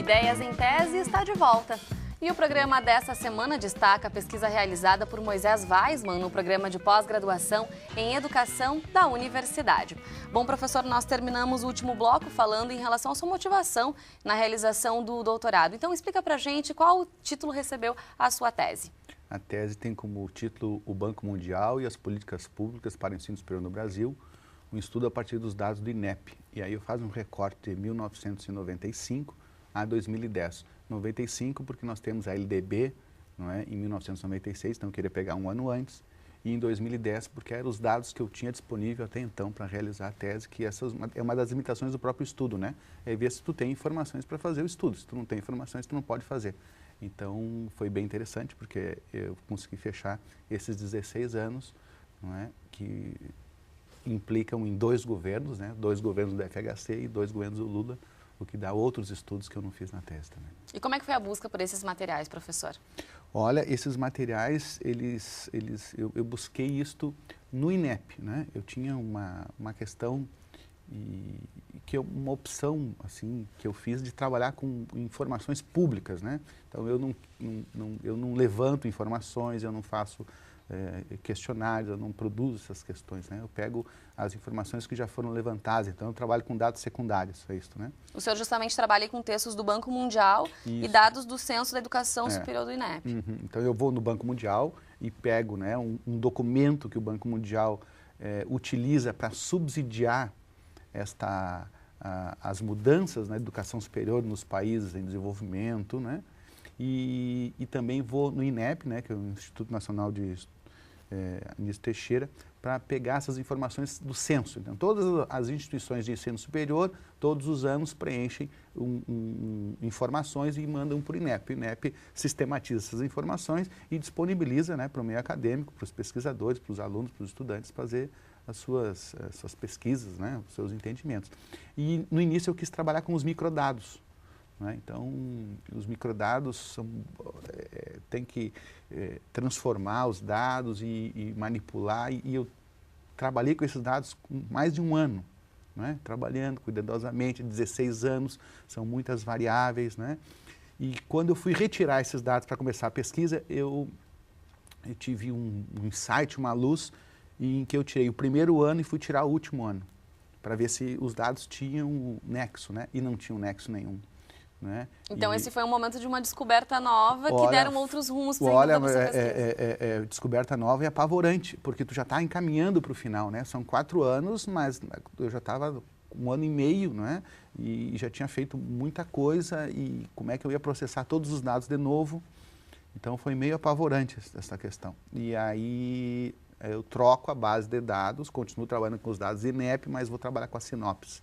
Ideias em Tese está de volta. E o programa dessa semana destaca a pesquisa realizada por Moisés Weisman no programa de pós-graduação em Educação da Universidade. Bom, professor, nós terminamos o último bloco falando em relação à sua motivação na realização do doutorado. Então, explica pra gente qual título recebeu a sua tese. A tese tem como título o Banco Mundial e as Políticas Públicas para o Ensino Superior no Brasil, um estudo a partir dos dados do INEP. E aí eu faço um recorte de 1995 a 2010. 95 porque nós temos a LDB, não é, em 1996, então eu queria pegar um ano antes, e em 2010 porque eram os dados que eu tinha disponível até então para realizar a tese, que essa é uma das limitações do próprio estudo, né? É ver se tu tem informações para fazer o estudo, se tu não tem informações tu não pode fazer. Então foi bem interessante porque eu consegui fechar esses 16 anos, não é, que implicam em dois governos, né? 2 governos do FHC e 2 governos do Lula, o que dá outros estudos que eu não fiz na tese também. E como é que foi a busca por esses materiais, professor? Olha, esses materiais, eu busquei isto no INEP, né? Eu tinha uma questão, uma opção assim, que eu fiz de trabalhar com informações públicas, né? Então eu não levanto informações, eu não faço questionários, eu não produzo essas questões, né? Eu pego as informações que já foram levantadas, então eu trabalho com dados secundários, é isso, né? O senhor justamente trabalha com textos do Banco Mundial e dados do Censo da Educação Superior do INEP. Uhum. Então eu vou no Banco Mundial e pego, né, um documento que o Banco Mundial utiliza para subsidiar as mudanças na educação superior nos países em desenvolvimento, né? E também vou no INEP, né, que é o Instituto Nacional de Anísio Teixeira, para pegar essas informações do censo. Então, todas as instituições de ensino superior, todos os anos, preenchem informações e mandam para o INEP. O INEP sistematiza essas informações e disponibiliza, né, para o meio acadêmico, para os pesquisadores, para os alunos, para os estudantes, fazer as suas pesquisas, né, os seus entendimentos. E, no início, eu quis trabalhar com os microdados. Então, os microdados tem que transformar os dados e manipular, e eu trabalhei com esses dados com mais de um ano, né? Trabalhando cuidadosamente, 16 anos, são muitas variáveis, né? E quando eu fui retirar esses dados para começar a pesquisa, eu tive um insight, uma luz, em que eu tirei o primeiro ano e fui tirar o último ano, para ver se os dados tinham nexo, né? E não tinham nexo nenhum. Né? Então, esse foi um momento de uma descoberta nova que deram outros rumos para a pesquisa. Descoberta nova e apavorante, porque tu já está encaminhando para o final, né? São 4 anos, mas eu já estava 1 ano e meio, né? E já tinha feito muita coisa, e como é que eu ia processar todos os dados de novo? Então, foi meio apavorante essa questão. E aí, eu troco a base de dados, continuo trabalhando com os dados INEP, mas vou trabalhar com a sinopse.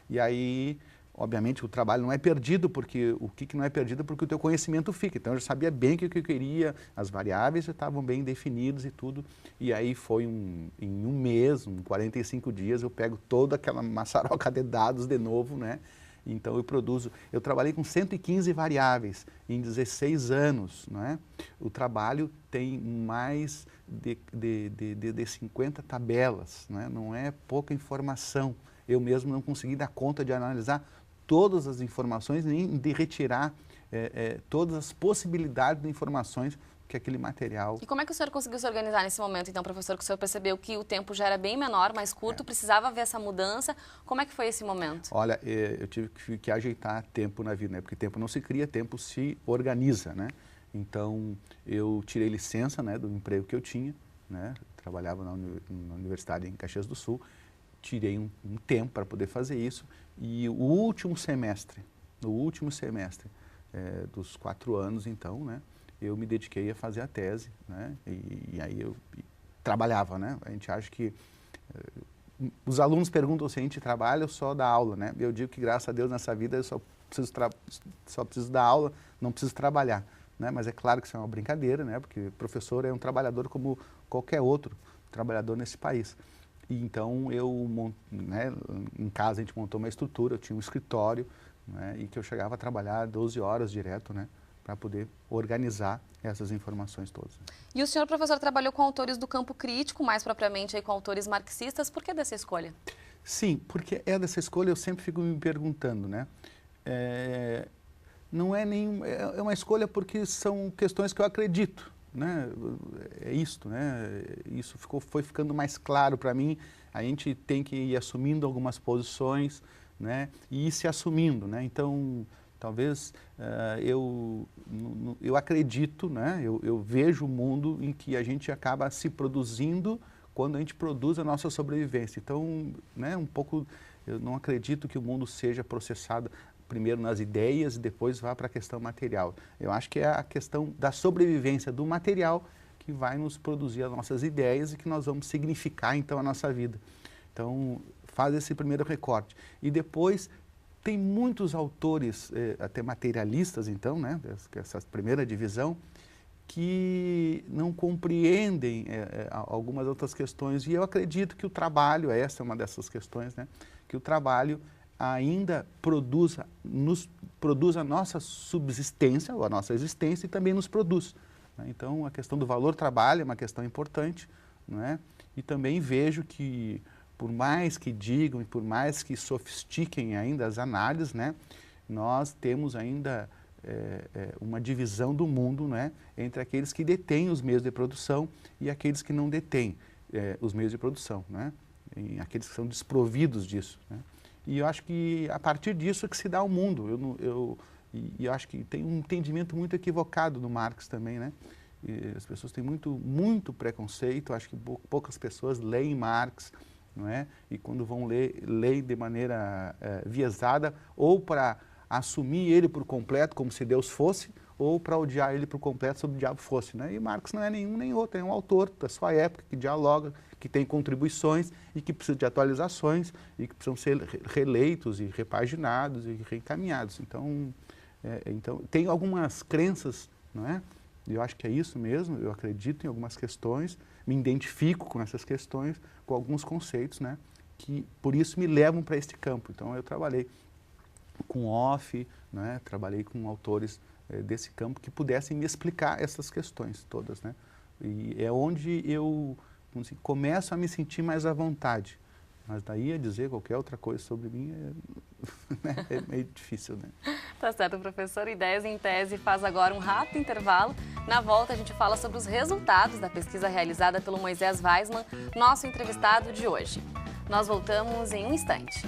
E aí, obviamente, o trabalho não é perdido, porque o que não é perdido? Porque o teu conhecimento fica. Então, eu já sabia bem o que eu queria, as variáveis já estavam bem definidas e tudo. E aí foi em um mês, 45 dias, eu pego toda aquela maçaroca de dados de novo, né? Então, eu trabalhei com 115 variáveis em 16 anos, não é? O trabalho tem mais de 50 tabelas, não é? Não é pouca informação. Eu mesmo não consegui dar conta de analisar todas as informações, nem de retirar todas as possibilidades de informações que aquele material... E como é que o senhor conseguiu se organizar nesse momento, então, professor, que o senhor percebeu que o tempo já era bem menor, mais curto, precisava ver essa mudança? Como é que foi esse momento? Olha, eu tive que ajeitar tempo na vida, né? Porque tempo não se cria, tempo se organiza, né? Então, eu tirei licença, né, do emprego que eu tinha, né? Trabalhava na universidade em Caxias do Sul, tirei um tempo para poder fazer isso, e o último semestre dos 4 anos, então, né, eu me dediquei a fazer a tese, né, e aí eu trabalhava, né? A gente acha que... os alunos perguntam se a gente trabalha ou só dá aula, né? Eu digo que, graças a Deus, nessa vida eu só preciso dar aula, não preciso trabalhar, né? Mas é claro que isso é uma brincadeira, né? Porque professor é um trabalhador como qualquer outro trabalhador nesse país. E então, né, em casa a gente montou uma estrutura, eu tinha um escritório, né, e que eu chegava a trabalhar 12 horas direto, né, para poder organizar essas informações todas. E o senhor, professor, trabalhou com autores do campo crítico, mais propriamente aí com autores marxistas. Por que dessa escolha? Sim, porque dessa escolha eu sempre fico me perguntando, né? não é é uma escolha porque são questões que eu acredito, né? É isto, né? Isso foi ficando mais claro para mim. A gente tem que ir assumindo algumas posições, né? E ir se assumindo, né? Então, talvez eu acredito, né? Eu vejo o mundo em que a gente acaba se produzindo quando a gente produz a nossa sobrevivência. Então, né, eu não acredito que o mundo seja processado primeiro nas ideias e depois vá para a questão material. Eu acho que é a questão da sobrevivência do material que vai nos produzir as nossas ideias e que nós vamos significar, então, a nossa vida. Então, faz esse primeiro recorte. E depois, tem muitos autores, até materialistas, então, né, essa primeira divisão, que não compreendem algumas outras questões. E eu acredito que o trabalho, essa é uma dessas questões, né, que o trabalho ainda produz a nossa subsistência, ou a nossa existência, e também nos produz, né? Então, a questão do valor trabalho é uma questão importante, não é? E também vejo que, por mais que digam e por mais que sofistiquem ainda as análises, né, nós temos ainda uma divisão do mundo, né, entre aqueles que detêm os meios de produção e aqueles que não detêm os meios de produção, né, e aqueles que são desprovidos disso, né. E eu acho que a partir disso é que se dá o mundo. Eu acho que tem um entendimento muito equivocado do Marx também, né? E as pessoas têm muito preconceito. Acho que poucas pessoas leem Marx, não é? E quando vão leem de maneira viesada, ou para assumir ele por completo como se Deus fosse, ou para odiar ele por completo como se o diabo fosse, né? E Marx não é nenhum nem outro, é um autor da sua época que dialoga, que tem contribuições e que precisa de atualizações e que precisam ser releitos e repaginados e reencaminhados. Então, tem algumas crenças, não é? Eu acho que é isso mesmo, eu acredito em algumas questões, me identifico com essas questões, com alguns conceitos, né? Que por isso me levam para este campo. Então, eu trabalhei com Off, né? Trabalhei com autores desse campo que pudessem me explicar essas questões todas, né? E é onde eu começo a me sentir mais à vontade. Mas daí a dizer qualquer outra coisa sobre mim é meio difícil, né? Tá certo, professor. Ideias em Tese faz agora um rápido intervalo. Na volta a gente fala sobre os resultados da pesquisa realizada pelo Moisés Weismann, nosso entrevistado de hoje. Nós voltamos em um instante.